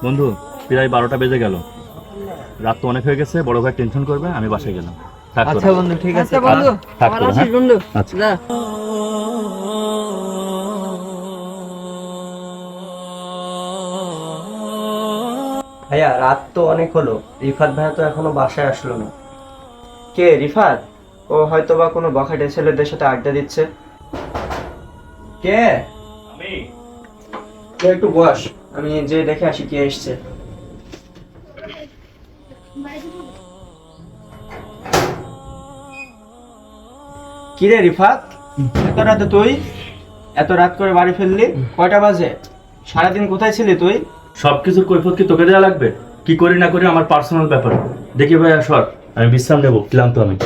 বন্ধু, প্রায় 12টা বেজে গেল। রাত তো অনেক হয়ে গেছে, বড় ভাই টেনশন করবে, আমি বাসায় গেলাম। থাক তোরা। আচ্ছা বন্ধু, ঠিক আছে। আচ্ছা বন্ধু, থাক আবার তোরা, আসিস হ্যাঁ? বন্ধু। আচ্ছা। যা। ভাইয়া, রাত তো অনেক হলো, রিফাত ভাইয়া তো এখনো বাসায় আসলো না। কে রিফাত? ও হয়তো বা কোনো বখাটে ছেলেদের সাথে আড্ডা দিচ্ছে। কে? আমি। তুই একটু বস, আমি যে দেখে আসি কে এসছে। কিরে রিফাত, এত রাতে তুই? এত রাত করে বাড়ি ফিরলি? কয়টা বাজে? সারাদিন কোথায় ছিলি তুই? সবকিছুর কৈফিয়ত কি তোকে দেওয়া লাগবে? কি করি না করি আমার পার্সোনাল ব্যাপার। দেখি ভাইয়া সর, আমি বিশ্রাম নেবো, ক্লান্ত আমি।